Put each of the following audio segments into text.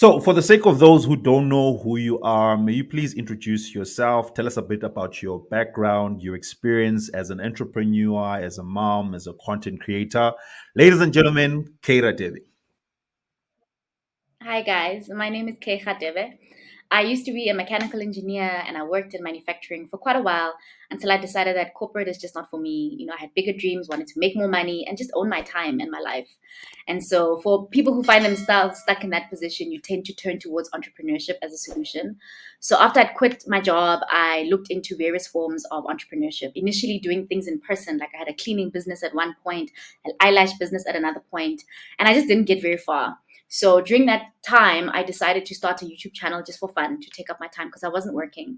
So, for the sake of those who don't know who you are, may you please introduce yourself? Tell us a bit about your background, your experience as an entrepreneur, as a mom, as a content creator. Ladies and gentlemen, Keira Devi. Hi guys, my name is Radebe. I used to be a mechanical engineer and I worked in manufacturing for quite a while until I decided that corporate is just not for me. I had bigger dreams, wanted to make more money and just own my time and my life. And so for people who find themselves stuck in that position, you tend to turn towards entrepreneurship as a solution. So after I quit my job, I looked into various forms of entrepreneurship. Initially doing things in person, like I had a cleaning business at one point, an eyelash business at another point, and I just didn't get very far. So during that time, I decided to start a YouTube channel just for fun to take up my time because I wasn't working.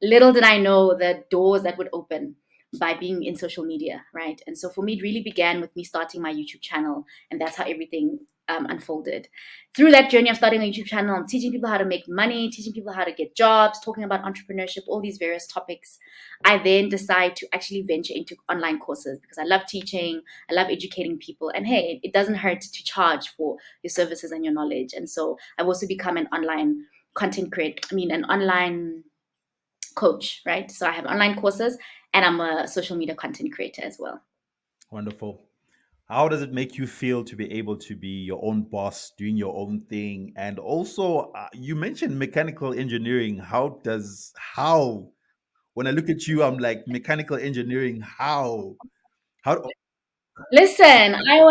Little did I know the doors that would open by being in social media, right? And so for me, it really began with me starting my YouTube channel, and that's how everything unfolded. Through that journey of starting a YouTube channel, I'm teaching people how to make money, teaching people how to get jobs, talking about entrepreneurship, all these various topics. I then decide to actually venture into online courses because I love teaching, I love educating people, and hey, it doesn't hurt to charge for your services and your knowledge. And so I've also become an online content creator, an online coach, right? So I have online courses and I'm a social media content creator as well. Wonderful. How does it make you feel to be able to be your own boss, doing your own thing? And also, you mentioned mechanical engineering. When I look at you, I'm like, mechanical engineering, how? How? Listen, I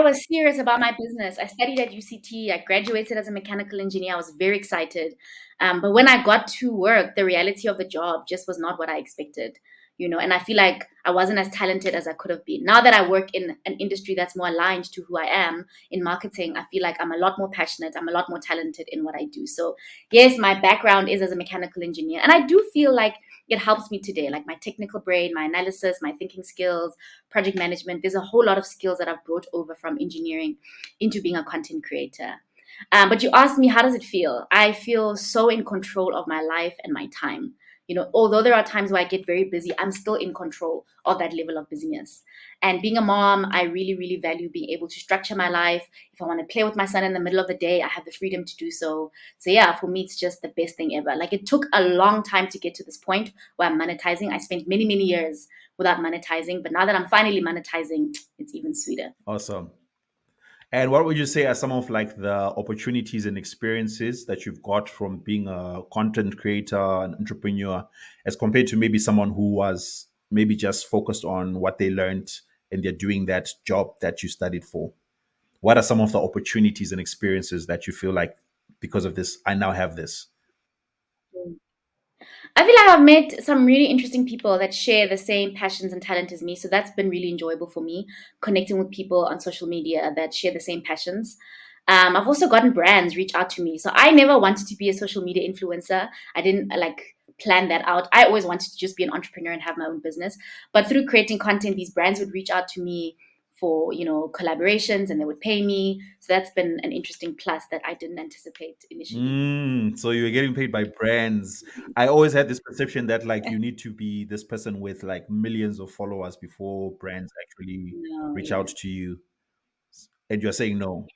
was serious about my business. I studied at UCT. I graduated as a mechanical engineer. I was very excited. But when I got to work, the reality of the job just was not what I expected. And I feel like I wasn't as talented as I could have been. Now that I work in an industry that's more aligned to who I am in marketing, I feel like I'm a lot more passionate. I'm a lot more talented in what I do. So, yes, my background is as a mechanical engineer. And I do feel like it helps me today, like my technical brain, my analysis, my thinking skills, project management. There's a whole lot of skills that I've brought over from engineering into being a content creator. But you asked me, how does it feel? I feel so in control of my life and my time. Although there are times where I get very busy, I'm still in control of that level of busyness. And being a mom, I really, really value being able to structure my life. If I want to play with my son in the middle of the day, I have the freedom to do so. So yeah, for me, it's just the best thing ever. Like it took a long time to get to this point where I'm monetizing. I spent many, many years without monetizing, but now that I'm finally monetizing, it's even sweeter. Awesome. And what would you say are some of like the opportunities and experiences that you've got from being a content creator, an entrepreneur, as compared to maybe someone who was maybe just focused on what they learned and they're doing that job that you studied for? What are some of the opportunities and experiences that you feel like because of this, I now have this? I feel like I've met some really interesting people that share the same passions and talent as me. So that's been really enjoyable for me, connecting with people on social media that share the same passions. I've also gotten brands reach out to me. So I never wanted to be a social media influencer. I didn't like plan that out. I always wanted to just be an entrepreneur and have my own business. But through creating content, these brands would reach out to me for collaborations and they would pay me. So that's been an interesting plus that I didn't anticipate initially. So you're getting paid by brands. I always had this perception that like you need to be this person with like millions of followers before brands actually No, reach out yeah. to you. And you're saying no.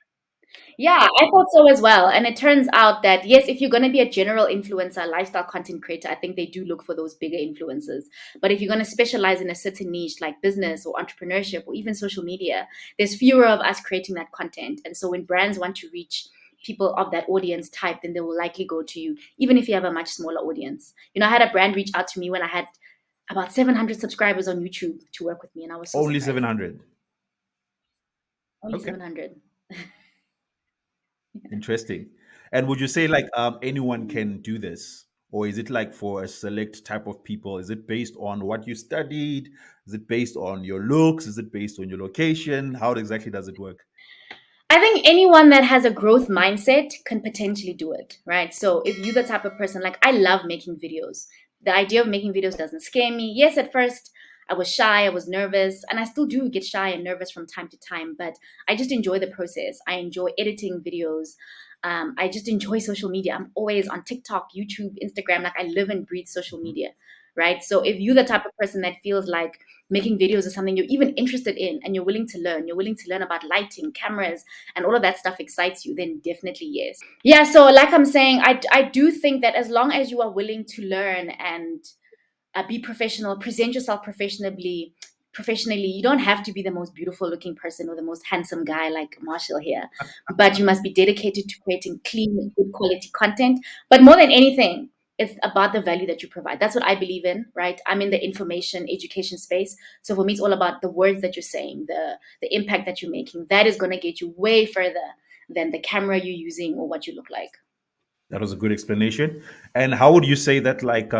Yeah, I thought so as well. And it turns out that, yes, if you're going to be a general influencer, lifestyle content creator, I think they do look for those bigger influencers. But if you're going to specialize in a certain niche like business or entrepreneurship or even social media, there's fewer of us creating that content. And so when brands want to reach people of that audience type, then they will likely go to you, even if you have a much smaller audience. I had a brand reach out to me when I had about 700 subscribers on YouTube to work with me, and I was so Only surprised. 700. Only Okay. 700. Interesting. And would you say like anyone can do this? Or is it like for a select type of people? Is it based on what you studied? Is it based on your looks? Is it based on your location? How exactly does it work? I think anyone that has a growth mindset can potentially do it, right? So if you're the type of person, like I love making videos. The idea of making videos doesn't scare me. Yes, at first I was shy, I was nervous, and I still do get shy and nervous from time to time, but I just enjoy the process. I enjoy editing videos. I just enjoy social media. I'm always on TikTok, YouTube, Instagram. Like I live and breathe social media. right? So if you're the type of person that feels like making videos is something you're even interested in and you're willing to learn about lighting, cameras, and all of that stuff excites you, then definitely yes. Yeah, so like I'm saying, I do think that as long as you are willing to learn and be professional, present yourself professionally. You don't have to be the most beautiful looking person or the most handsome guy like Marshall here, but you must be dedicated to creating clean, good quality content. But more than anything, it's about the value that you provide. That's what I believe in, right? I'm in the information education space. So for me, it's all about the words that you're saying, the impact that you're making. That is going to get you way further than the camera you're using or what you look like. That was a good explanation. And how would you say that, like,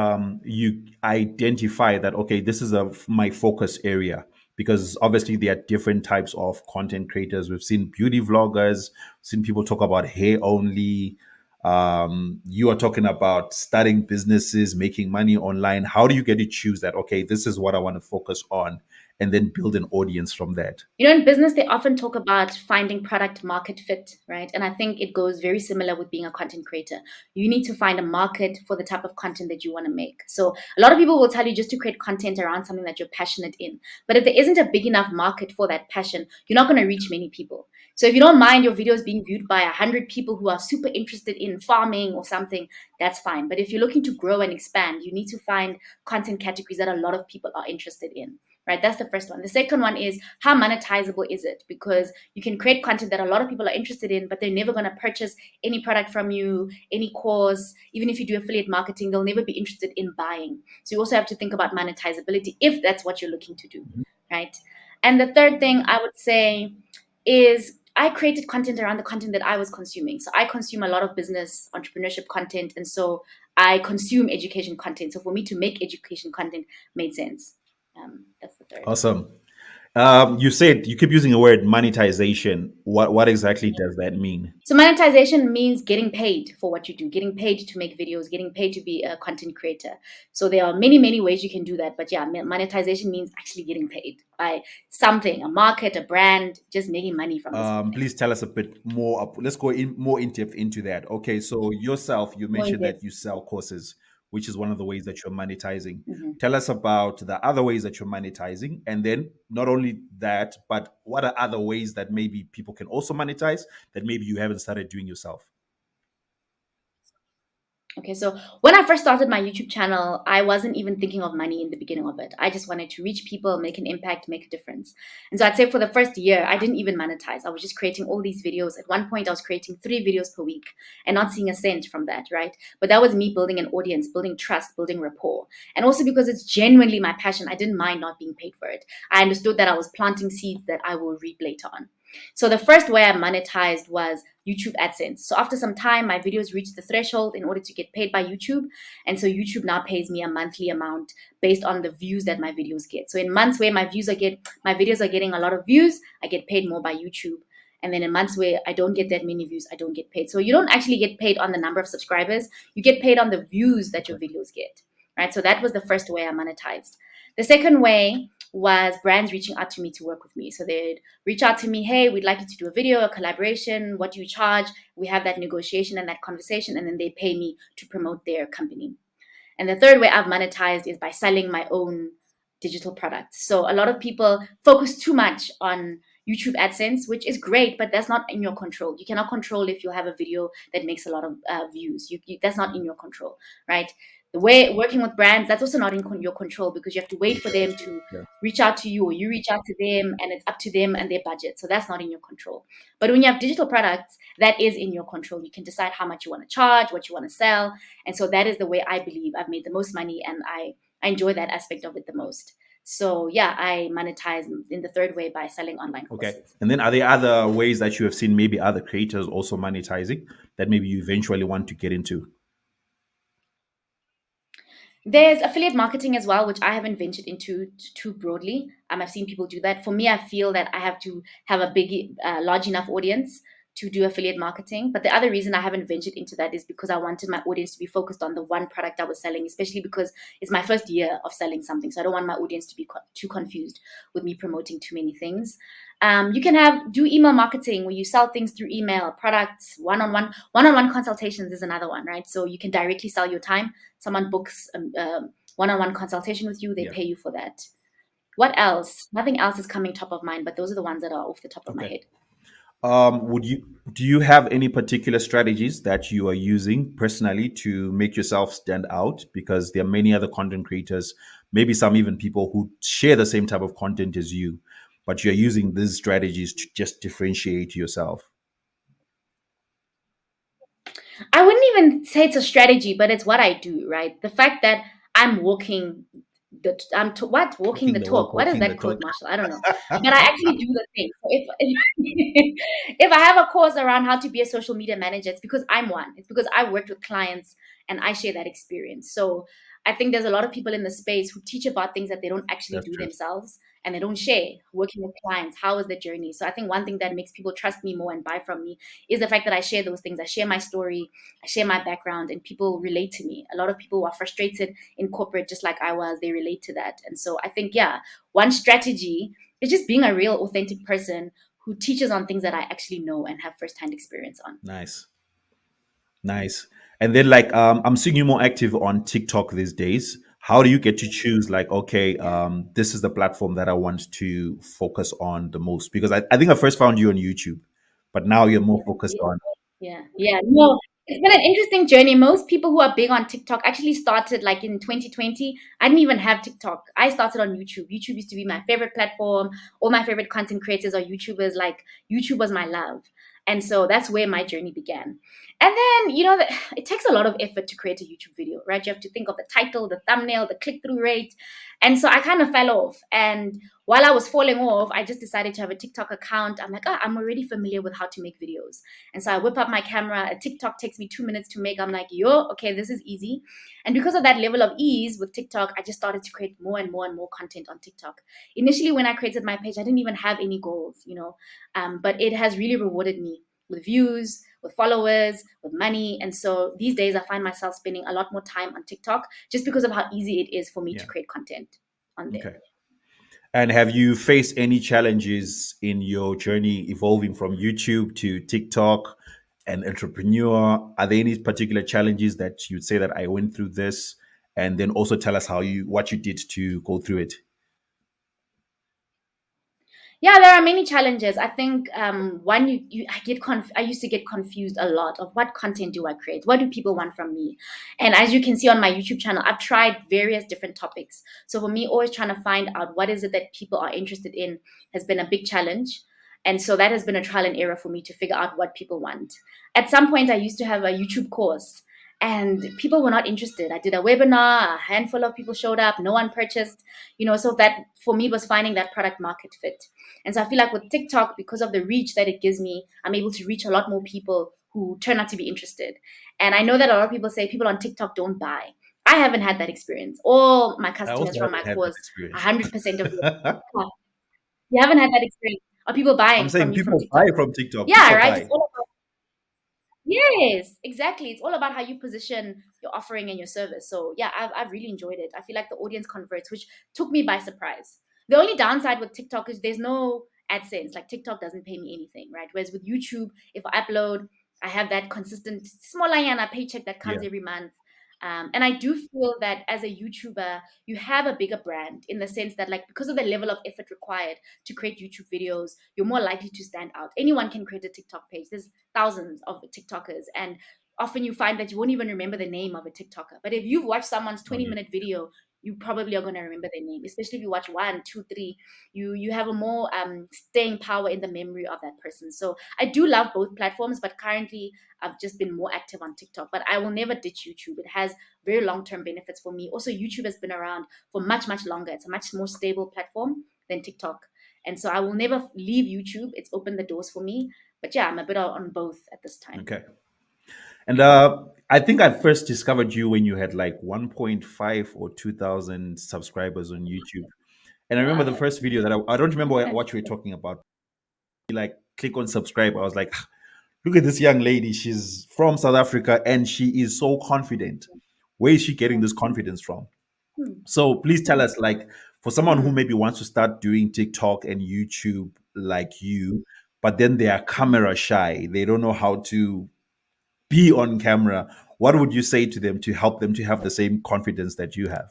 you identify that, okay, this is my focus area? Because obviously there are different types of content creators. We've seen beauty vloggers, seen people talk about hair only. You are talking about starting businesses, making money online. How do you get to choose that? Okay, this is what I want to focus on, and then build an audience from that. You know, in business, they often talk about finding product market fit, right? And I think it goes very similar with being a content creator. You need to find a market for the type of content that you want to make. So a lot of people will tell you just to create content around something that you're passionate in. But if there isn't a big enough market for that passion, you're not going to reach many people. So if you don't mind your videos being viewed by 100 people who are super interested in farming or something, that's fine. But if you're looking to grow and expand, you need to find content categories that a lot of people are interested in, right? That's the first one. The second one is how monetizable is it? Because you can create content that a lot of people are interested in, but they're never going to purchase any product from you, any course. Even if you do affiliate marketing, they'll never be interested in buying. So you also have to think about monetizability if that's what you're looking to do, right? And the third thing I would say is I created content around the content that I was consuming. So I consume a lot of business entrepreneurship content, and so I consume education content. So for me to make education content made sense. That's the third. Awesome. You said you keep using the word monetization. What exactly does that mean? So monetization means getting paid for what you do, getting paid to make videos, getting paid to be a content creator. So there are many, many ways you can do that. But yeah, monetization means actually getting paid by something, a market, a brand, just making money from this whole thing. Please tell us a bit more. Let's go in more in depth into that. Okay, so yourself, you More in mentioned depth. that you sell courses, which is one of the ways that you're monetizing. Mhm. Tell us about the other ways that you're monetizing, and then not only that, but what are other ways that maybe people can also monetize that maybe you haven't started doing yourself? Okay, so when I first started my YouTube channel, I wasn't even thinking of money in the beginning of it. I just wanted to reach people, make an impact, make a difference. And so I'd say for the first year, I didn't even monetize. I was just creating all these videos. At one point, I was creating 3 videos per week and not seeing a cent from that, right? But that was me building an audience, building trust, building rapport. And also because it's genuinely my passion, I didn't mind not being paid for it. I understood that I was planting seeds that I will reap later on. So the first way I monetized was YouTube AdSense. So after some time, my videos reached the threshold in order to get paid by YouTube. And so YouTube now pays me a monthly amount based on the views that my videos get. So in months where my videos are getting a lot of views, I get paid more by YouTube. And then in months where I don't get that many views, I don't get paid. So you don't actually get paid on the number of subscribers, you get paid on the views that your videos get. Right. So that was the first way I monetized. The second way was brands reaching out to me to work with me. So they'd reach out to me, hey, we'd like you to do a video, a collaboration. What do you charge? We have that negotiation and that conversation, and then they pay me to promote their company. And the third way I've monetized is by selling my own digital products. So a lot of people focus too much on YouTube AdSense, which is great, but that's not in your control. You cannot control if you have a video that makes a lot of views. That's not in your control, right? The way working with brands, that's also not in your control because you have to wait for them to Yeah. reach out to you or you reach out to them, and it's up to them and their budget. So that's not in your control. But when you have digital products, that is in your control. You can decide how much you want to charge, what you want to sell, and so that is the way I believe I've made the most money, and I enjoy that aspect of it the most. So yeah, I monetize in the third way by selling online Okay. courses. And then are there other ways that you have seen maybe other creators also monetizing that maybe you eventually want to get into? There's affiliate marketing as well, which I haven't ventured into too broadly. I've seen people do that. For me, I feel that I have to have a large enough audience to do affiliate marketing. But the other reason I haven't ventured into that is because I wanted my audience to be focused on the one product I was selling, especially because it's my first year of selling something. So I don't want my audience to be too confused with me promoting too many things. You can do email marketing where you sell things through email, products, one-on-one consultations is another one, right? So you can directly sell your time. Someone books one-on-one consultation with you, they Yeah. pay you for that. What else? Nothing else is coming top of mind, but those are the ones that are off the top of my Okay. head. Would you do you have any particular strategies that you are using personally to make yourself stand out? Because there are many other content creators, maybe some even people who share the same type of content as you, but you're using these strategies to just differentiate yourself. I wouldn't even say it's a strategy, but it's what I do, right? The fact that I'm walking walking Walking the the walk, talk. What is walking the that talk. called, Marshall? I don't know, but I actually do the thing. So if I have a course around how to be a social media manager, it's because I'm one. It's because I worked with clients and I share that experience. So I think there's a lot of people in the space who teach about things that they don't actually That's do true. themselves and they don't share working with clients. How is the journey? So I think one thing that makes people trust me more and buy from me is the fact that I share those things. I share my story, I share my background, and people relate to me. A lot of people who are frustrated in corporate, just like I was, they relate to that. And so I think, yeah, one strategy is just being a real, authentic person who teaches on things that I actually know and have firsthand experience on. Nice. Nice. And then like I'm seeing you more active on TikTok these days. How do you get to choose like, okay, Yeah. this is the platform that I want to focus on the most? Because I think I first found you on YouTube, but now you're more focused Yeah. on. Yeah, yeah. No, it's been an interesting journey. Most people who are big on TikTok actually started like in 2020. I didn't even have TikTok. I started on YouTube. YouTube used to be my favorite platform. All my favorite content creators are YouTubers. Like YouTube was my love. And so that's where my journey began. And then, it takes a lot of effort to create a YouTube video, right? You have to think of the title, the thumbnail, the click through rate. And so I kind of fell off. And while I was falling off, I just decided to have a TikTok account. I'm like, I'm already familiar with how to make videos. And so I whip up my camera. A TikTok takes me 2 minutes to make. I'm like, yo, okay, this is easy. And because of that level of ease with TikTok, I just started to create more and more and more content on TikTok. Initially, when I created my page, I didn't even have any goals, but it has really rewarded me with views, with followers, with money. And so these days, I find myself spending a lot more time on TikTok just because of how easy it is for me to Yeah. create content on there. Okay. And have you faced any challenges in your journey evolving from YouTube to TikTok and entrepreneur? Are there any particular challenges that you'd say that I went through this? And then also tell us how you what you did to go through it. Yeah, there are many challenges. I think one, I used to get confused a lot of what content do I create? What do people want from me? And as you can see on my YouTube channel, I've tried various different topics. So for me, always trying to find out what is it that people are interested in has been a big challenge. And so that has been a trial and error for me to figure out what people want. At some point, I used to have a YouTube course and people were not interested. I did a webinar, a handful of people showed up, no one purchased, so that for me was finding that product market fit. And so I feel like with TikTok, because of the reach that it gives me, I'm able to reach a lot more people who turn out to be interested. And I know that a lot of people say people on TikTok don't buy. I haven't had that experience. All my I customers also from my haven't had that course, experience. 100% of them, yeah, you haven't had that experience. Are people I'm buying from saying me from people buy TikTok? from TikTok. Yeah, People right. It's buy. all about Yes, exactly. It's all about how you position your offering and your service. So yeah, I've really enjoyed it. I feel like the audience converts, which took me by surprise. The only downside with TikTok is there's no AdSense. Like TikTok doesn't pay me anything, right? Whereas with YouTube, if I upload, I have that consistent small yana paycheck that Yeah. comes every month. And I do feel that as a YouTuber, you have a bigger brand in the sense that, like, because of the level of effort required to create YouTube videos, you're more likely to stand out. Anyone can create a TikTok page. There's thousands of TikTokers, and often you find that you won't even remember the name of a TikToker. But if you've watched someone's On 20-minute video, you probably are going to remember their name, especially if you watch one, two, three. You have a more staying power in the memory of that person. So I do love both platforms, but currently I've just been more active on TikTok. But I will never ditch YouTube. It has very long-term benefits for me. Also, YouTube has been around for much, much longer. It's a much more stable platform than TikTok. And so I will never leave YouTube. It's opened the doors for me. But yeah, I'm a bit on both at this time. Okay. And I think I first discovered you when you had like 1.5 or 2,000 subscribers on YouTube. And I remember the Wow. first video that I don't remember what you were talking about. Like, click on subscribe. I was like, look at this young lady. She's from South Africa and she is so confident. Where is she getting this confidence from? Hmm. So please tell us, like, for someone who Hmm. maybe wants to start doing TikTok and YouTube like you, but then they are Hmm. camera shy, they don't know how to be on camera. What would you say to them to help them to have the same confidence that you have?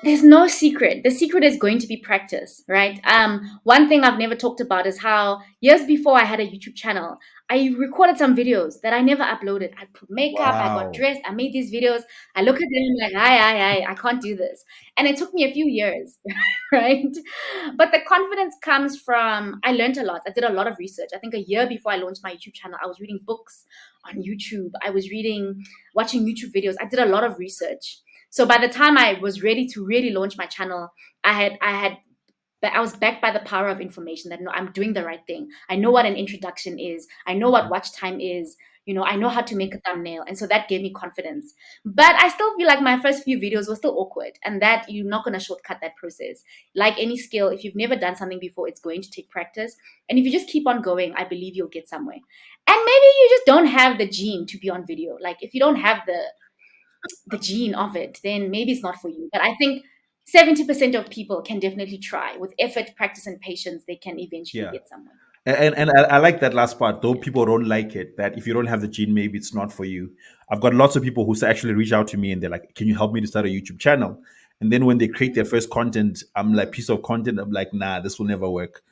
there's no secret. The secret is going to be practice, right? One thing I've never talked about is how years before I had a YouTube channel, I recorded some videos that I never uploaded. I put makeup, I got Wow. dressed, I made these videos. I look at them like, I can't do this. And it took me a few years, right? But the confidence comes from I learned a lot. I did a lot of research. I think a year before I launched my YouTube channel, I was reading books on YouTube. I was watching YouTube videos. I did a lot of research. So by the time I was ready to really launch my channel, I was backed by the power of information that no, I'm doing the right thing. I know what an introduction is. I know what Mhm. watch time is. I know how to make a thumbnail. And so that gave me confidence. But I still feel like my first few videos were still awkward and that you're not going to shortcut that process. Like any skill, if you've never done something before, it's going to take practice. And if you just keep on going, I believe you'll get somewhere. And maybe you just don't have the gene to be on video. Like if you don't have the gene of it, then maybe it's not for you. But I think 70% of people can definitely try. With effort, practice, and patience, they can eventually Yeah. get somewhere. And I like that last part, though Yeah. people don't like it, that if you don't have the gene, maybe it's not for you. I've got lots of people who actually reach out to me and they're like, can you help me to start a YouTube channel? And then when they create their first content, I'm like, Mm. piece of content, I'm like, nah, this will never work.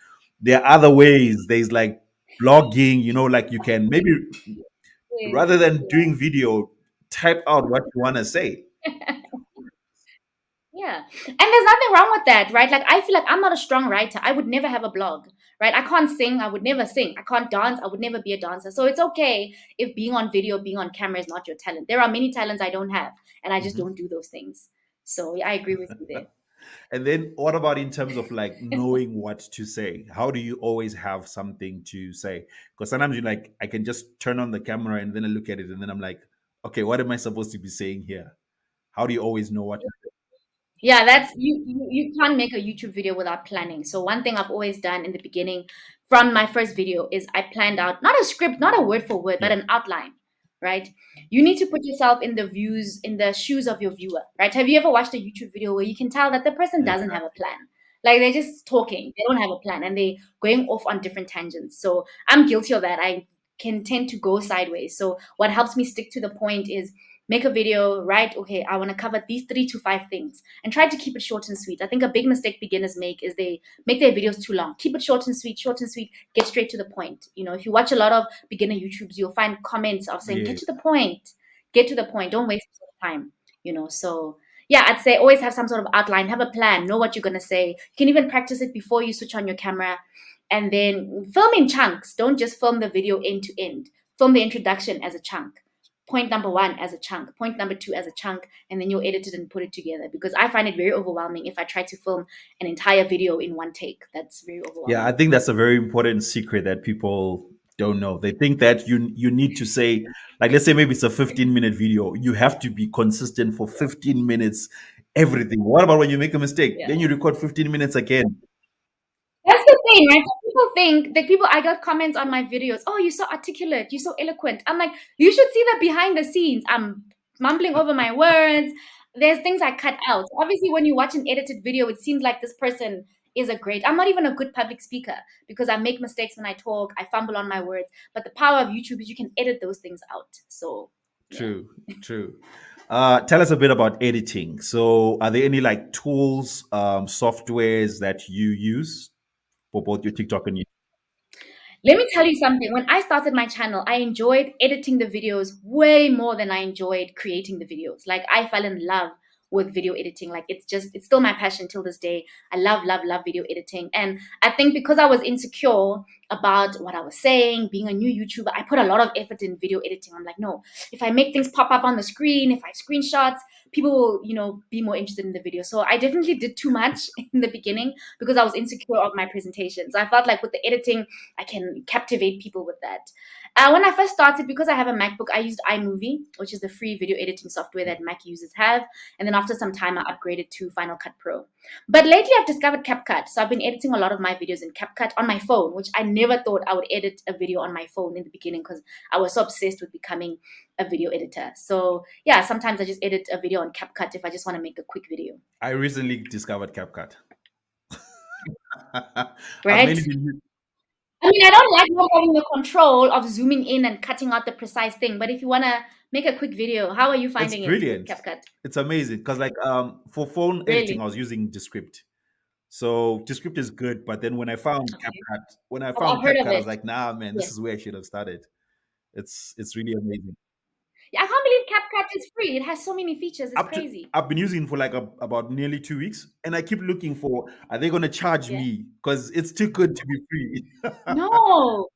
There are other ways. There's like blogging, like you can maybe Yes. rather than doing video, type out what you want to say. Yeah. And there's nothing wrong with that, right? Like, I feel like I'm not a strong writer. I would never have a blog, right? I can't sing. I would never sing. I can't dance. I would never be a dancer. So it's okay if being on video, being on camera is not your talent. There are many talents I don't have, and I just Mhm. don't do those things. So yeah, I agree with you there. And then what about in terms of like knowing what to say? How do you always have something to say? Because sometimes you like I can just turn on the camera and then I look at it and then I'm like, okay, what am I supposed to be saying here? How do you always know what to say? Yeah, that's you can't make a YouTube video without planning. So one thing I've always done in the beginning from my first video is I planned out not a script, not a word for word, but Yeah. an outline, right? You need to put yourself in the shoes of your viewer, right? Have you ever watched a YouTube video where you can tell that the person doesn't have a Exactly. plan? Like they're just talking, they don't have a plan and they going off on different tangents. So I'm guilty of that. I can tend to go sideways. So what helps me stick to the point is make a video, right? Okay, I want to cover these 3 to 5 things and try to keep it short and sweet. I think a big mistake beginners make is they make their videos too long. Keep it short and sweet, get straight to the point. If you watch a lot of beginner YouTubes, you'll find comments of saying, Yeah. get to the point, don't waste time, So yeah, I'd say always have some sort of outline, have a plan, know what you're going to say. You can even practice it before you switch on your camera and then film in chunks. Don't just film the video end to end. Film the introduction as a chunk. Point number one as a chunk, point number two as a chunk, and then you'll edit it and put it together because I find it very overwhelming if I try to film an entire video in one take. That's very Yeah, I overwhelming. think that's a very important secret that people don't know. They think that you need to say, like, let's say maybe it's a 15-minute video. You have to be consistent for 15 minutes, everything. What about when you make a mistake? Yeah. Then you record 15 minutes again. That's the thing, right? So people think that I got comments on my videos. Oh, you're so articulate. You're so eloquent. I'm like, you should see the behind the scenes. I'm mumbling over my words. There's things I cut out. Obviously, when you watch an edited video, it seems like this person is a great. I'm not even a good public speaker because I make mistakes when I talk. I fumble on my words. But the power of YouTube is you can edit those things out. So, yeah. True, true. Tell us a bit about editing. So, are there any like tools, softwares that you use for both your TikTok and your Let me tell you something. When I started my channel, I enjoyed editing the videos way more than I enjoyed creating the videos. Like I fell in love with video editing. Like it's still my passion till this day. I love video editing. And I think because I was insecure about what I was saying, being a new YouTuber, I put a lot of effort in video editing. I'm like, no, if I make things pop up on the screen, if I have screenshots, people will, be more interested in the video. So I definitely did too much in the beginning because I was insecure of my presentation. So I felt like with the editing, I can captivate people with that. When I first started, because I have a MacBook, I used iMovie, which is the free video editing software that Mac users have. And then after some time, I upgraded to Final Cut Pro. But lately, I've discovered CapCut. So I've been editing a lot of my videos in CapCut on my phone, which I never thought I would edit a video on my phone in the beginning because I was so obsessed with becoming a video editor. So yeah, sometimes I just edit a video on CapCut if I just want to make a quick video, I recently discovered CapCut. I've right? mainly been I mean, I don't like not having the control of zooming in and cutting out the precise thing, but if you wanna make a quick video, how are you It's finding it with brilliant. CapCut? It's amazing because like for phone editing, Really? I was using Descript. So Descript is good, but then Okay. When I I've found heard of CapCut, I was it. like, nah, man, this Yes. is where I should have started. It's really amazing. Yeah, I can't believe CapCut is free. It has so many features. It's Up to crazy. I've been using it for like about nearly 2 weeks, and I keep looking for are they going to charge Yeah. me because it's too good to be free. No,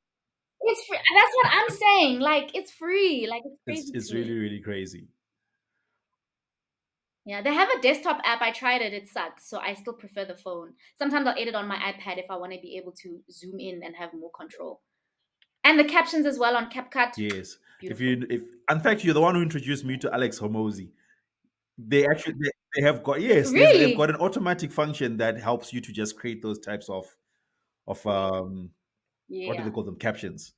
it's free. That's what I'm saying. Like, it's free. Like, it's crazy to It's really me. really crazy. Yeah, they have a desktop app. I tried it. It sucks. So I still prefer the phone. Sometimes I'll edit on my iPad if I want to be able to zoom in and have more control. And the captions as well on CapCut. Yes, Beautiful. if in fact you're the one who introduced me to Alex Homozy. They have got they've got Really? an automatic function that helps you to just create those types of what do they Yeah. call them, captions.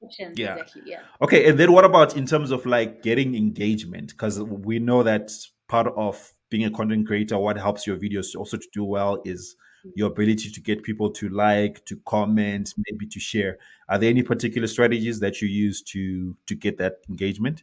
Captions, Yeah. exactly. Yeah. Okay, and then what about in terms of like getting engagement? Because we know that part of being a content creator, what helps your videos also to do well is your ability to get people to like, to comment, maybe to share. Are there any particular strategies that you use to get that engagement?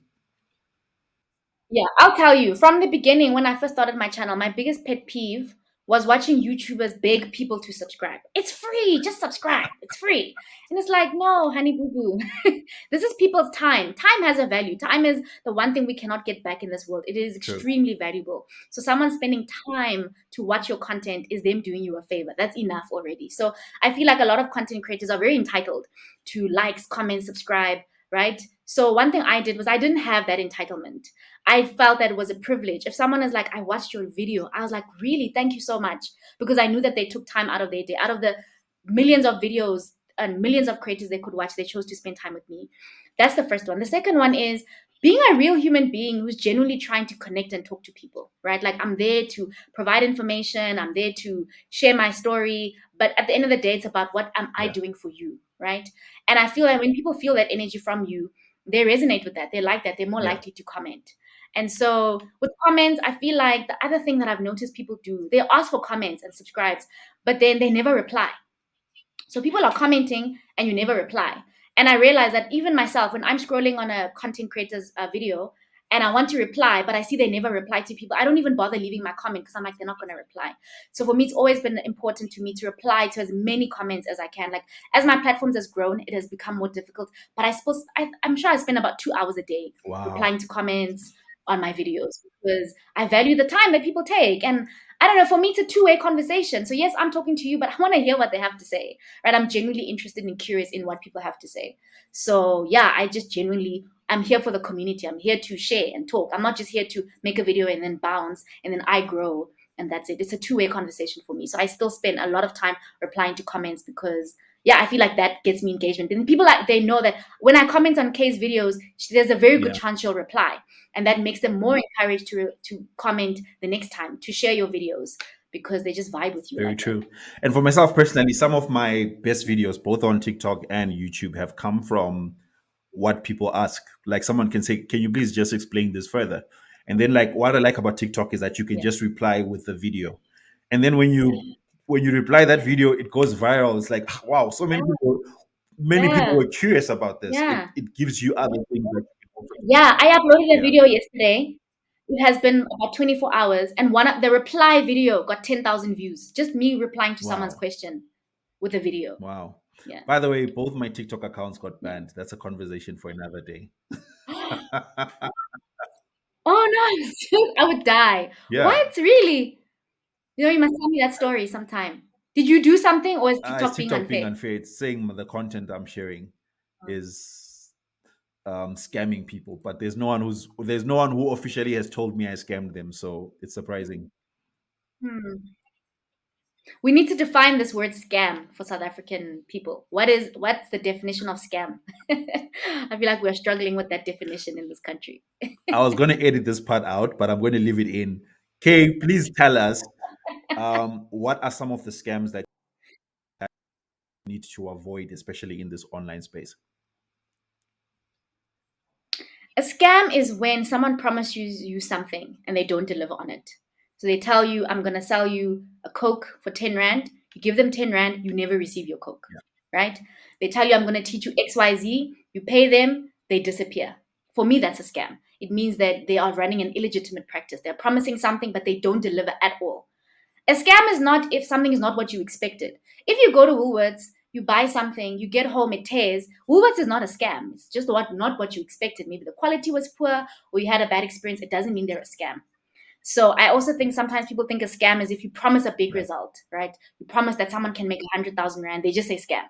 Yeah, I'll tell you, from the beginning, when I first started my channel, my biggest pet peeve was watching YouTubers beg people to subscribe. It's free, just subscribe. It's free. And it's like, no, honey boo boo. This is people's time. Time has a value. Time is the one thing we cannot get back in this world. It is True. extremely valuable. So, someone spending time to watch your content is them doing you a favor. That's enough already. So, I feel like a lot of content creators are very entitled to likes, comments, subscribe, right? So, one thing I did was I didn't have that entitlement. I felt that it was a privilege. If someone is like, I watched your video, I was like, really, thank you so much. Because I knew that they took time out of their day, out of the millions of videos and millions of creators they could watch, they chose to spend time with me. That's the first one. The second one is being a real human being who's genuinely trying to connect and talk to people, right? Like I'm there to provide information, I'm there to share my story. But at the end of the day, it's about what am I Yeah. doing for you, right? And I feel like when people feel that energy from you, they resonate with that. They like that. They're more Yeah. likely to comment. And so with comments, I feel like the other thing that I've noticed people do, they ask for comments and subscribes, but then they never reply. So people are commenting and you never reply. And I realize that even myself, when I'm scrolling on a content creator's video and I want to reply, but I see they never reply to people, I don't even bother leaving my comment because I'm like, they're not going to reply. So for me, it's always been important to me to reply to as many comments as I can. Like as my platforms has grown, it has become more difficult. But I'm sure I spend about 2 hours a day Wow. replying to comments on my videos because I value the time that people take. And I don't know, for me, it's a two-way conversation. So yes, I'm talking to you, but I want to hear what they have to say, right? I'm genuinely interested and curious in what people have to say. So yeah, I just genuinely, I'm here for the community. I'm here to share and talk. I'm not just here to make a video and then bounce and then I grow and that's it. It's a two-way conversation for me. So I still spend a lot of time replying to comments because yeah, I feel like that gets me engagement. And people like they know that when I comment on Kay's videos, there's a very good Yeah. chance she'll reply, and that makes them more encouraged to comment the next time, to share your videos because they just vibe with you Very like that. true. And for myself personally, some of my best videos, both on TikTok and YouTube, have come from what people ask. Like someone can say, "Can you please just explain this further?" And then, like, what I like about TikTok is that you can Yeah. just reply with the video, and then when you reply that video, it goes viral. It's like, "Ah, wow, so many people Yeah. were curious about this." Yeah. It gives you other things that you can also do. Yeah. I uploaded a Yeah. video yesterday. It has been about 24 hours, and one of the reply video got 10,000 views. Just me replying to someone's Wow. question with a video. Wow. Yeah. By the way, both my TikTok accounts got Yeah. banned. That's a conversation for another day. Oh no, I would die. Yeah. What? Really? You know, you must tell me that story sometime. Did you do something or is It's TikTok being TikTok being unfair? unfair. It's saying the content I'm sharing is scamming people, but there's no one who officially has told me I scammed them. So it's surprising. Hmm. We need to define this word scam for South African people. What's the definition of scam? I feel like we're struggling with that definition in this country. I was going to edit this part out, but I'm going to leave it in. Kay, please tell us what are some of the scams that you need to avoid, especially in this online space? A scam is when someone promises you something and they don't deliver on it. So they tell you, I'm going to sell you a Coke for 10 Rand. You give them 10 Rand, you never receive your Coke, right? They tell you, I'm going to teach you XYZ, you pay them, they disappear. For me, that's a scam. It means that they are running an illegitimate practice. They're promising something, but they don't deliver at all. A scam is not if something is not what you expected. If you go to Woolworths, you buy something, you get home, it tears. Woolworths is not a scam. It's just not what you expected. Maybe the quality was poor or you had a bad experience. It doesn't mean they're a scam. So I also think sometimes people think a scam is if you promise a big Yeah. result, right? You promise that someone can make 100,000 Rand, they just say scam,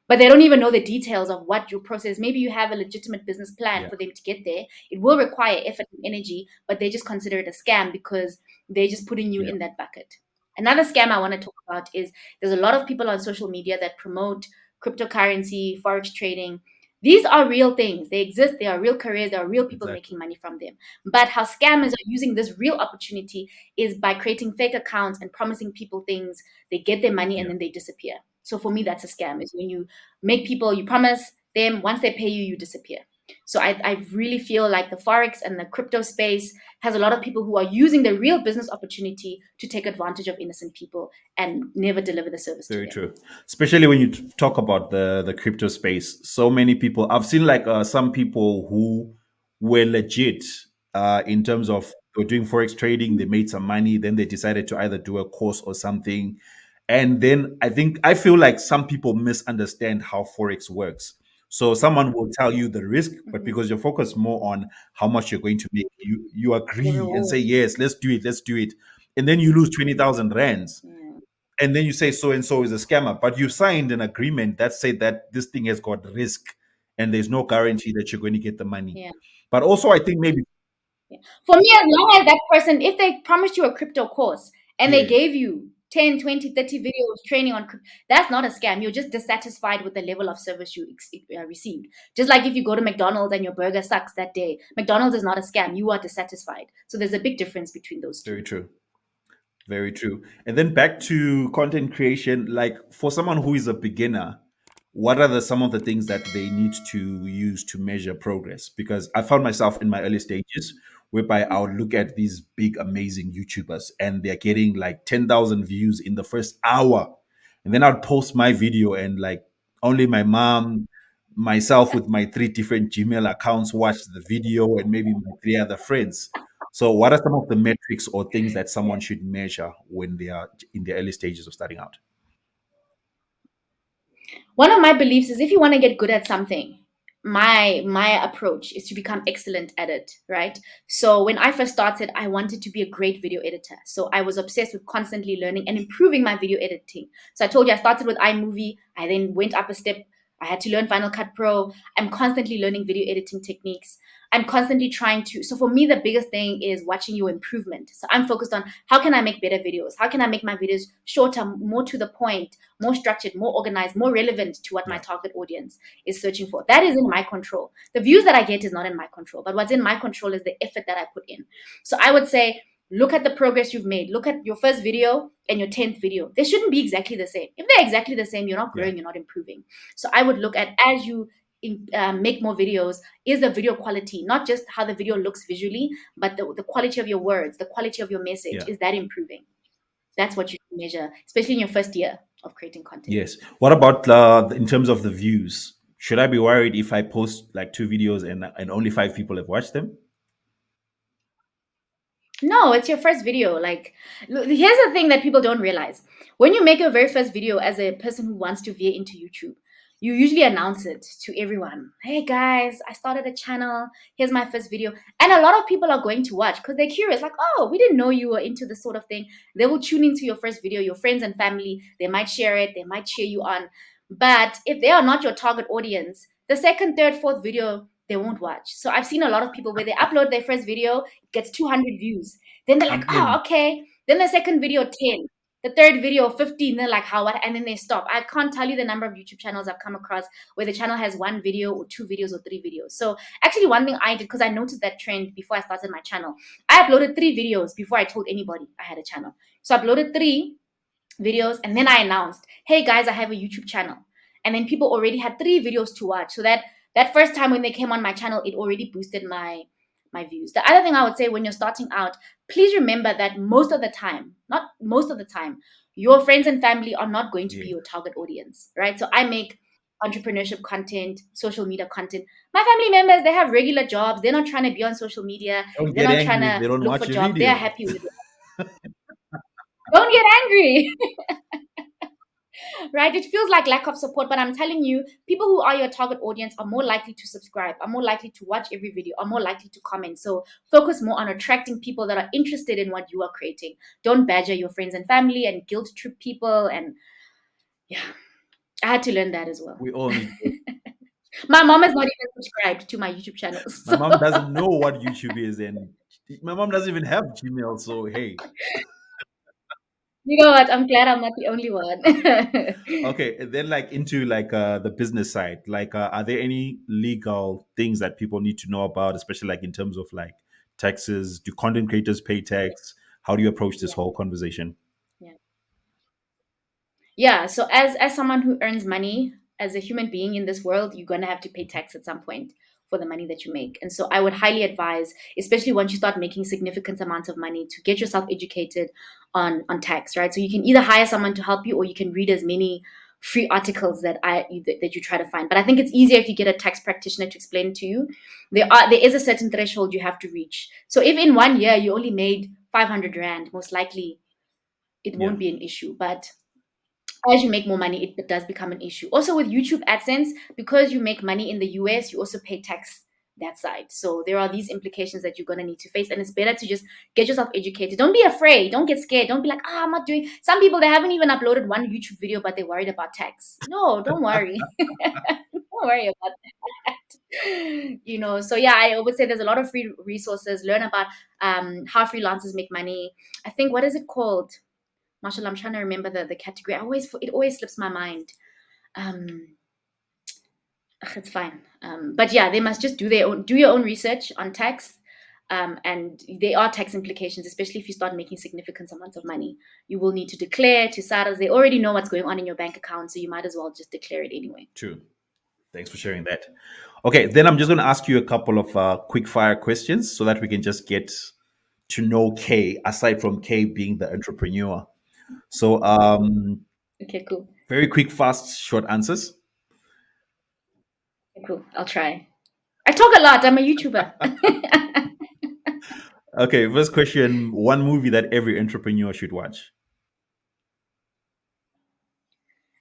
but they don't even know the details of what your process. Maybe you have a legitimate business plan Yeah. for them to get there. It will require effort and energy, but they just consider it a scam because they're just putting you Yeah. in that bucket. Another scam I want to talk about is there's a lot of people on social media that promote cryptocurrency, forex trading. These are real things. They exist. They are real careers. There are real people Exactly. making money from them. But how scammers are using this real opportunity is by creating fake accounts and promising people things. They get their money and Yeah. then they disappear. So for me, that's a scam. Is when you make people, you promise them, once they pay you, you disappear. So I really feel like the forex and the crypto space has a lot of people who are using the real business opportunity to take advantage of innocent people and never deliver the service to Very them. true. Especially when you talk about the crypto space, so many people. I've seen like some people who were legit in terms of they were doing forex trading. They made some money, then they decided to either do a course or something, and then I feel like some people misunderstand how forex works. So someone will tell you the risk, but Mhm. because you're focused more on how much you're going to make, you The agree and say reward. yes, let's do it, and then you lose 20,000 rands, Yeah. and then you say so and so is a scammer, but you signed an agreement that said that this thing has got risk and there's no guarantee that you're going to get the money. Yeah. But also I think maybe Yeah. For me, as long as that person, if they promised you a crypto course and they yeah, gave you 10, 20, 30 videos training on crypto, that's not a scam. You're just dissatisfied with the level of service you received. Just like if you go to McDonald's and your burger sucks that day, McDonald's is not a scam. You are dissatisfied. So there's a big difference between those two. very true. Very true. And then back to content creation, like for someone who is a beginner, what are some of the things that they need to use to measure progress? Because I found myself in my early stages whereby I would look at these big, amazing YouTubers and they're getting like 10,000 views in the first hour. And then I'd post my video and like only my mom, myself with my three different Gmail accounts watched the video and maybe my three other friends. So, what are some of the metrics or things that someone Yeah. should measure when they are in the early stages of starting out? One of my beliefs is if you want to get good at something, my approach is to become excellent at it, right? So when I first started, I wanted to be a great video editor. So I was obsessed with constantly learning and improving my video editing. So I told you I started with iMovie, I then went up a step. I had to learn Final Cut Pro. I'm constantly learning video editing techniques. I'm constantly trying to. So for me, the biggest thing is watching your improvement. So I'm focused on how can I make better videos? How can I make my videos shorter, more to the point, more structured, more organized, more relevant to what my Yeah, target audience is searching for. That is in my control. The views that I get is not in my control, but what's in my control is the effort that I put in. So I would say, look at the progress you've made. Look at your first video and your 10th video. They shouldn't be exactly the same. If they're exactly the same, you're not yeah, growing, you're not improving. So I would look at as you make more videos, is the video quality, not just how the video looks visually, but the quality of your words, the quality of your message, yeah. is that improving? That's what you should measure, especially in your first year of creating content. Yes. What about in terms of the views? Should I be worried if I post like two videos and only five people have watched them? No, it's your first video. Like, here's the thing that people don't realize. When you make your very first video as a person who wants to veer into YouTube, you usually announce it to everyone. Hey guys, I started a channel. Here's my first video. And a lot of people are going to watch because they're curious. Like, oh, we didn't know you were into this sort of thing. They will tune into your first video, your friends and family. They might share it, they might cheer you on. But if they are not your target audience, the second, third, fourth video, they won't watch. So I've seen a lot of people where they upload their first video, gets 200 views. Then they're like, I'm oh, in. okay. Then the second video, 10. The third video, 15. They're like, how, what? And then they stop. I can't tell you the number of YouTube channels I've come across where the channel has one video or two videos or three videos. So actually, one thing I did, because I noticed that trend before I started my channel, I uploaded three videos before I told anybody I had a channel. So I uploaded three videos and then I announced, hey guys, I have a YouTube channel. And then people already had three videos to watch. So that first time when they came on my channel, it already boosted my views. The other thing I would say when you're starting out, please remember that most of the time, not most of the time, your friends and family are not going to be Yeah. your target audience, right? So I make entrepreneurship content, social media content. My family members, they have regular jobs. They're not trying to be on social media. Don't They're get not trying angry if to they don't look for watch your jobs. They are video. happy with it. Don't get angry. Right? It feels like lack of support, but I'm telling you, people who are your target audience are more likely to subscribe, are more likely to watch every video, are more likely to comment. So focus more on attracting people that are interested in what you are creating. Don't badger your friends and family and guilt trip people. And yeah, I had to learn that as well. We all need to. My mom is not even subscribed to my YouTube channel. My So mom doesn't know what YouTube is, and my mom doesn't even have Gmail. So hey, you know what? I'm glad I'm not the only one. okay. And then like into like the business side, like are there any legal things that people need to know about, especially like in terms of like taxes? Do content creators pay tax? How do you approach this Yeah. whole conversation? Yeah. Yeah, so as someone who earns money, as a human being in this world, you're going to have to pay tax at some point for the money that you make. And so I would highly advise, especially once you start making significant amounts of money, to get yourself educated on tax, right? So you can either hire someone to help you, or you can read as many free articles that you try to find. But I think it's easier if you get a tax practitioner to explain it to you. There is a certain threshold you have to reach. So if in 1 year you only made 500 rand, most likely it Yeah, won't be an issue. But as you make more money, it does become an issue. Also, with YouTube AdSense, because you make money in the US, you also pay tax that side. So there are these implications that you're going to need to face. And it's better to just get yourself educated. Don't be afraid. Don't get scared. Don't be like, I'm not doing. Some people, they haven't even uploaded one YouTube video, but they're worried about tax. No, don't worry. Don't worry about that. So yeah, I would say there's a lot of free resources. Learn about how freelancers make money. I think, what is it called? Marshall, I'm trying to remember the category. It always slips my mind. Um, it's fine. But yeah, they must just do your own research on tax. And there are tax implications, especially if you start making significant amounts of money. You will need to declare to SARS. They already know what's going on in your bank account, so you might as well just declare it anyway. true. Thanks for sharing that. Okay, then I'm just going to ask you a couple of quick fire questions so that we can just get to know Kay, aside from Kay being the entrepreneur. So, Okay, cool. very quick, fast, short answers. Okay, cool. I'll try. I talk a lot. I'm a YouTuber. Okay, first question: one movie that every entrepreneur should watch.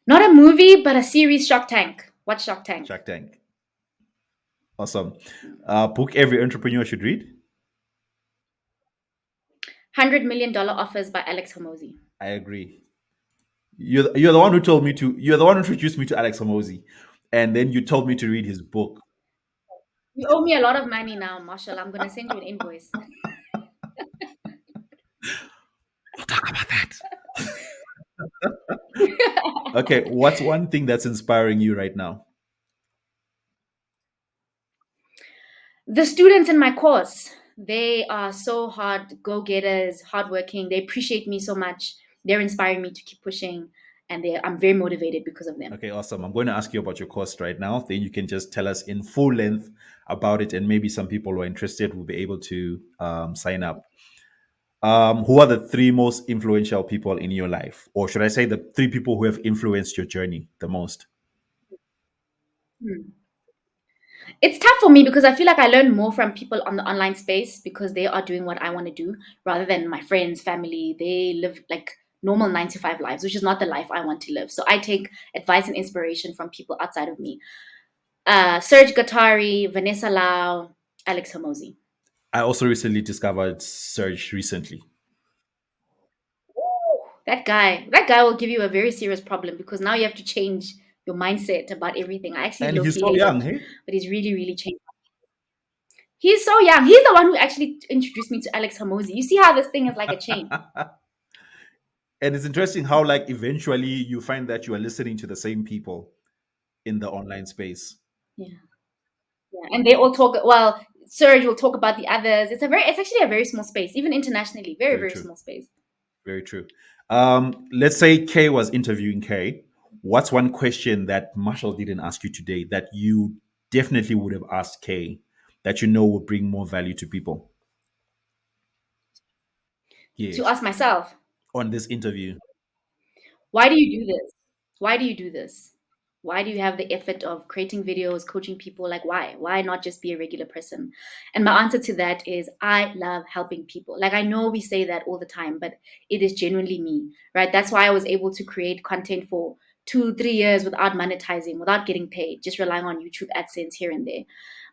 Not a movie, but a series. Shark Tank. Watch Shark Tank. Shark Tank. Awesome. Book every entrepreneur should read. $100 million offers by Alex Hormozy. I agree. You're the one who told me to. You're the one who introduced me to Alex Hormozy, and then you told me to read his book. You owe me a lot of money now, Marshall. I'm gonna send you an invoice. We'll talk about that. Okay, what's one thing that's inspiring you right now? The students in my course, they are so hard go-getters, hardworking. They appreciate me so much. They're inspiring me to keep pushing, and I'm very motivated because of them. Okay, awesome. I'm going to ask you about your course right now. Then you can just tell us in full length about it, and maybe some people who are interested will be able to sign up. Who are the three most influential people in your life, or should I say, the three people who have influenced your journey the most? Hmm. It's tough for me because I feel like I learn more from people on the online space because they are doing what I want to do rather than my friends, family. They live like normal 9 to 5 lives, which is not the life I want to live. So I take advice and inspiration from people outside of me. Serge Gattari, Vanessa Lau, Alex Hormozy. I also recently discovered Surge recently, That guy will give you a very serious problem because now you have to change your mindset about everything. I actually and low he's key so hate young, it, hey. but he's really, really changed. He's so young. He's the one who actually introduced me to Alex Hormozy. You see how this thing is like a chain. And it's interesting how, like, eventually you find that you are listening to the same people in the online space. Yeah, yeah. And they all talk. Well, Serge will talk about the others. It's actually a very small space, even internationally. Very, Very very true. small space. Very true. Let's say Kay was interviewing Kay. What's one question that Marshall didn't ask you today that you definitely would have asked Kay that you know would bring more value to people? To Yes. ask myself, On this interview. Why do you do this? Why do you do this? Why do you have the effort of creating videos, coaching people? Like, why? Why not just be a regular person? And my answer to that is I love helping people. Like, I know we say that all the time, but it is genuinely me, right? That's why I was able to create content for 2, 3 years without monetizing, without getting paid, just relying on YouTube AdSense here and there.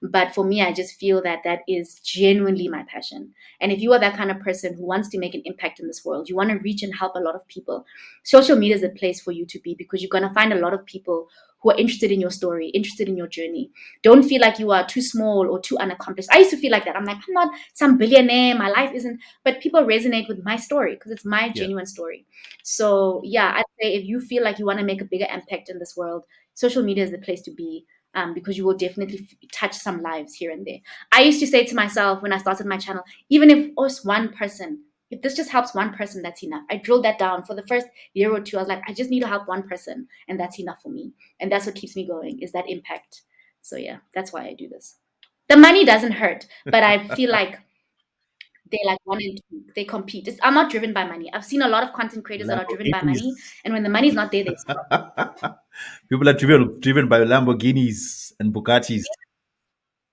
But for me, I just feel that that is genuinely my passion. And if you are that kind of person who wants to make an impact in this world, you want to reach and help a lot of people, social media is a place for you to be, because you're going to find a lot of people who are interested in your story, interested in your journey. Don't feel like you are too small or too unaccomplished. I used to feel like that. I'm like, I'm not some billionaire. My life isn't, but people resonate with my story because it's my Yeah. genuine story. So, yeah, I'd say if you feel like you want to make a bigger impact in this world, social media is the place to be. Because you will definitely touch some lives here and there. I used to say to myself when I started my channel, even if us one person, if this just helps one person, that's enough. I drilled that down for the first year or two. I was like, I just need to help one person, and that's enough for me. And that's what keeps me going, is that impact. So yeah, that's why I do this. The money doesn't hurt, but I feel like they like one and two. They compete. I'm not driven by money. I've seen a lot of content creators that are driven by money, Lamborghinis. and when the money's not there, they stop. People are driven by Lamborghinis and Bugattis.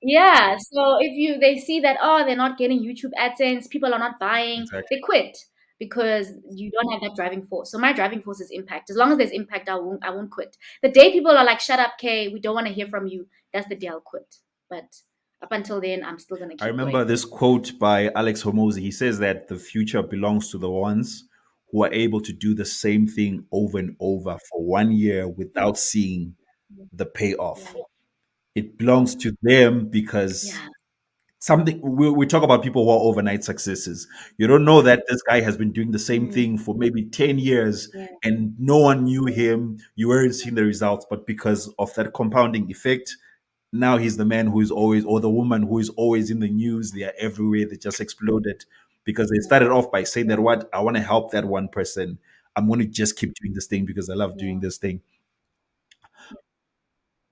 Yeah. So if they see that, oh, they're not getting YouTube AdSense, people are not buying, Exactly. they quit because you don't have that driving force. So my driving force is impact. As long as there's impact, I won't quit. The day people are like, shut up, Kay, we don't want to hear from you, that's the day I'll quit. But up until then, I'm still gonna I keep remember going. this quote by Alex Hormozy. He says that the future belongs to the ones who are able to do the same thing over and over for 1 year without seeing the Yeah. payoff. It belongs to them because Yeah. something we talk about people who are overnight successes. You don't know that this guy has been doing the same Mm, thing for maybe 10 years yeah. and no one knew him. You weren't seeing the results, but because of that compounding effect, now he's the man who is always, or the woman who is always in the news. They are everywhere. They just exploded because they started off by saying that, what, I want to help that one person. I'm going to just keep doing this thing because I love doing Yeah. this thing.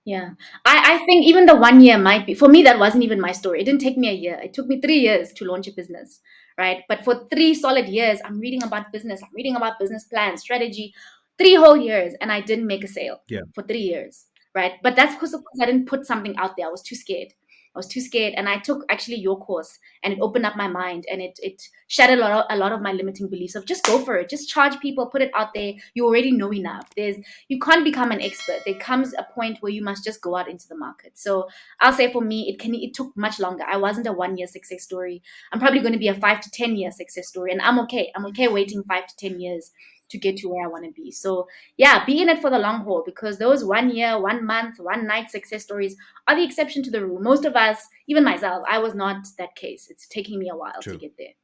Yeah. I think even the 1 year might be, for me, that wasn't even my story. It didn't take me a year. It took me 3 years to launch a business, right? But for 3 solid years, I'm reading about business, I'm reading about business plans, strategy, 3 whole years, and I didn't make a sale Yeah. for 3 years, right? But that's because of course I didn't put something out there. I was too scared. I was too scared. And I took actually your course, and it opened up my mind, and it shattered a lot of my limiting beliefs of just go for it. Just charge people, put it out there. You already know enough. You can't become an expert. There comes a point where you must just go out into the market. So I'll say for me, it took much longer. I wasn't a 1 year success story. I'm probably going to be a 5 to 10 year success story, and I'm okay. I'm okay waiting 5 to 10 years to get to where I want to be. So yeah, be in it for the long haul, because those 1 year, 1 month, one night success stories are the exception to the rule. Most of us, even myself, I was not that case. It's taking me a while to True. get there.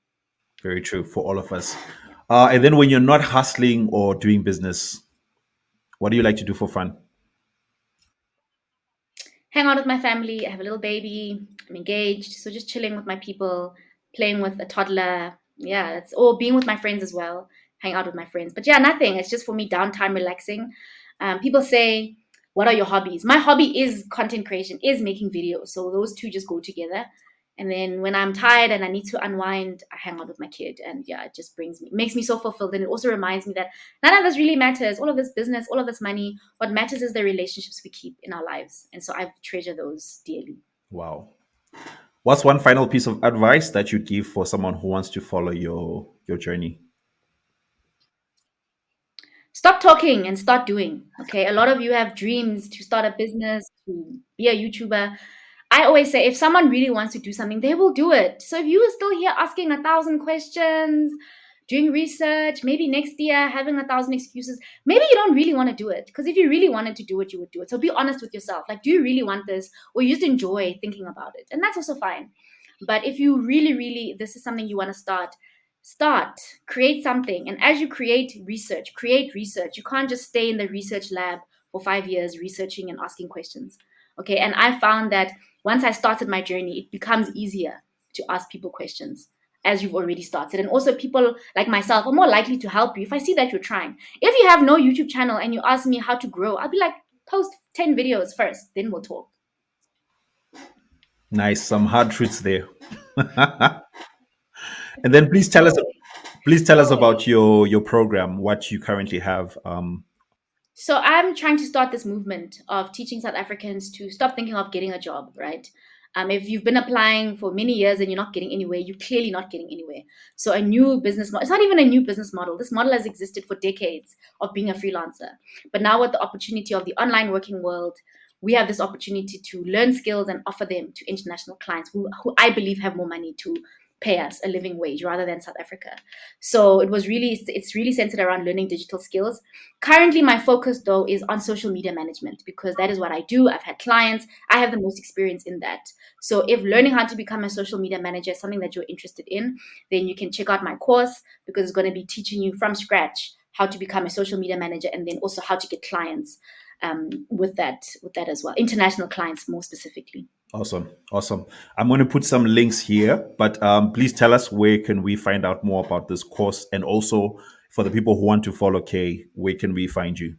Very true for all of us. Yeah. And then when you're not hustling or doing business, what do you like to do for fun? Hang out with my family. I have a little baby. I'm engaged. So just chilling with my people, playing with a toddler. Yeah, that's all. Being with my friends as well. Hang out with my friends. But yeah, nothing. It's just for me downtime, relaxing. People say, what are your hobbies? My hobby is content creation, is making videos. So those two just go together. And then when I'm tired and I need to unwind, I hang out with my kid. And yeah, it just makes me so fulfilled. And it also reminds me that none of this really matters. All of this business, all of this money, what matters is the relationships we keep in our lives. And so I treasure those dearly. Wow. What's one final piece of advice that you'd give for someone who wants to follow your journey? Stop talking and start doing. Okay. A lot of you have dreams to start a business, to be a YouTuber. I always say if someone really wants to do something, they will do it. So if you are still here asking 1,000 questions, doing research, maybe next year having 1,000 excuses, maybe you don't really want to do it. Because if you really wanted to do it, you would do it. So be honest with yourself. Like, do you really want this? Or you just enjoy thinking about it? And that's also fine. But if you really, really, this is something you want to start, create something. And as you create research. You can't just stay in the research lab for 5 years researching and asking questions. Okay. And I found that once I started my journey, it becomes easier to ask people questions as you've already started. And also, people like myself are more likely to help you if I see that you're trying. If you have no YouTube channel and you ask me how to grow, I'll be like, post 10 videos first, then we'll talk. Nice, some hard truths there. And then please tell us Totally. Please tell us No. about your program, what you currently have. So I'm trying to start this movement of teaching South Africans to stop thinking of getting a job, right? If you've been applying for many years and you're not getting anywhere, you're clearly not getting anywhere. So a new business model, it's not even a new business model. This model has existed for decades of being a freelancer. But now with the opportunity of the online working world, we have this opportunity to learn skills and offer them to international clients who I believe have more money to pay us a living wage rather than South Africa. So it's really centered around learning digital skills. Currently, my focus though is on social media management because that is what I do. I've had clients, I have the most experience in that. So, if learning how to become a social media manager is something that you're interested in, then you can check out my course because it's going to be teaching you from scratch how to become a social media manager and then also how to get clients with that as well, international clients more specifically. Awesome, awesome. I'm going to put some links here, but please tell us where can we find out more about this course, and also for the people who want to follow Kay, where can we find you?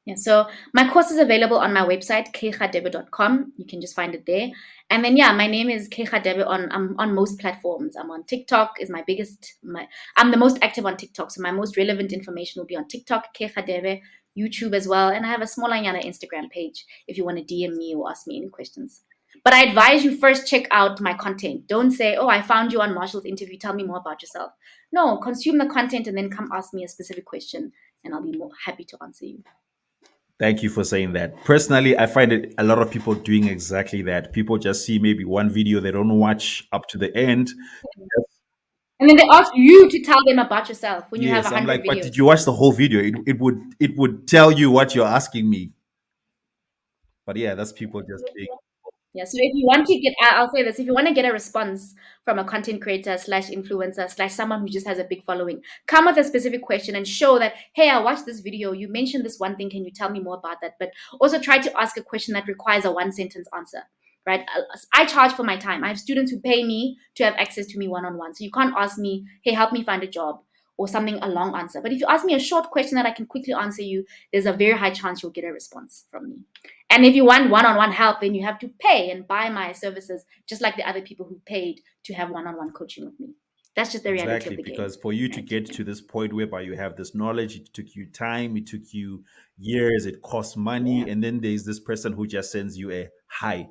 Yeah, so my course is available on my website, kgadebe.com. You can just find it there. And then, yeah, my name is Kgadebe on most platforms. I'm on TikTok, is my biggest, I'm the most active on TikTok. So my most relevant information will be on TikTok, Kgadebe, YouTube as well. And I have a small Anyana Instagram page if you want to DM me or ask me any questions. But I advise you first check out my content. Don't say, oh, I found you on Marshall's interview. Tell me more about yourself. No, consume the content and then come ask me a specific question and I'll be more happy to answer you. Thank you for saying that. Personally, I find it a lot of people doing exactly that. People just see maybe one video, they don't watch up to the end. And then they ask you to tell them about yourself when you have a Yes, I'm hundred like, but did videos. you watch the whole video? It would tell you what you're asking me. But yeah, that's people just being. Yeah. So if you want to get, I'll say this: if you want to get a response from a content creator slash influencer slash someone who just has a big following, come with a specific question and show that, hey, I watched this video. You mentioned this one thing. Can you tell me more about that? But also try to ask a question that requires a one sentence answer. Right. I charge for my time. I have students who pay me to have access to me one on one. So you can't ask me, hey, help me find a job or something a long answer. But if you ask me a short question that I can quickly answer you, there's a very high chance you'll get a response from me. And if you want one-on-one help, then you have to pay and buy my services, just like the other people who paid to have one-on-one coaching with me. That's just the reality of Exactly, the game, because for you to right? get to this point whereby you have this knowledge, it took you time, it took you years, it costs money, Yeah. and then there's this person who just sends you a hi.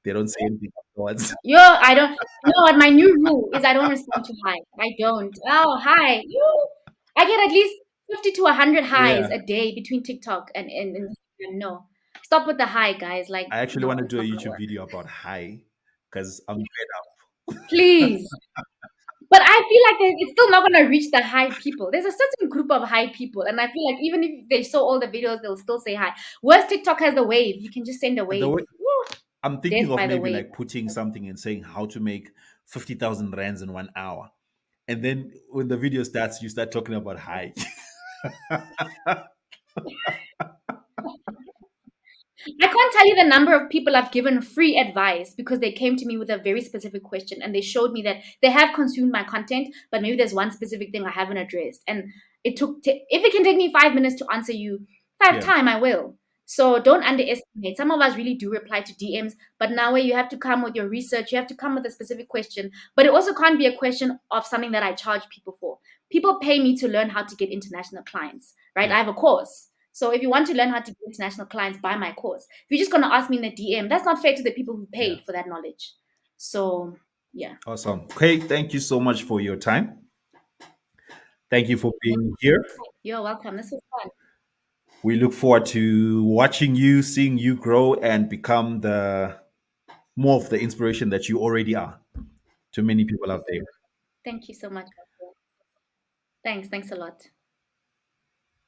They don't say anything afterwards. I don't. You know what? My new rule is I don't respond to hi. I don't. Oh, hi. I get at least 50 to 100 highs Yeah, a day between TikTok and Instagram. No, stop with the hi, guys. Like, I actually want no, to it's do a not gonna YouTube work. video about hi because I'm fed up. Please. But I feel like it's still not gonna reach the high people. There's a certain group of high people, and I feel like even if they saw all the videos, they'll still say hi. Worst TikTok has the wave. You can just send a The wave. way Woo, I'm thinking death of by the maybe wave. like putting something and saying how to make 50,000 rands in 1 hour. And then when the video starts, you start talking about hi. I can't tell you the number of people I've given free advice because they came to me with a very specific question and they showed me that they have consumed my content, but maybe there's one specific thing I haven't addressed. And if it can take me 5 minutes to answer you five Yeah, time, I will. So don't underestimate. Some of us really do reply to DMs, but now where you have to come with your research, you have to come with a specific question. But it also can't be a question of something that I charge people for. People pay me to learn how to get international clients, right? yeah, I have a course. So if you want to learn how to get international clients, buy my course. If you're just gonna ask me in the DM, that's not fair to the people who yeah. paid for that knowledge. So yeah, Awesome. Okay, thank you so much for your time. Thank you for being here. you're welcome. This was fun. We look forward to watching you, seeing you grow and become the more of the inspiration that you already are to many people out there. Thank you so much. Thanks. Thanks a lot.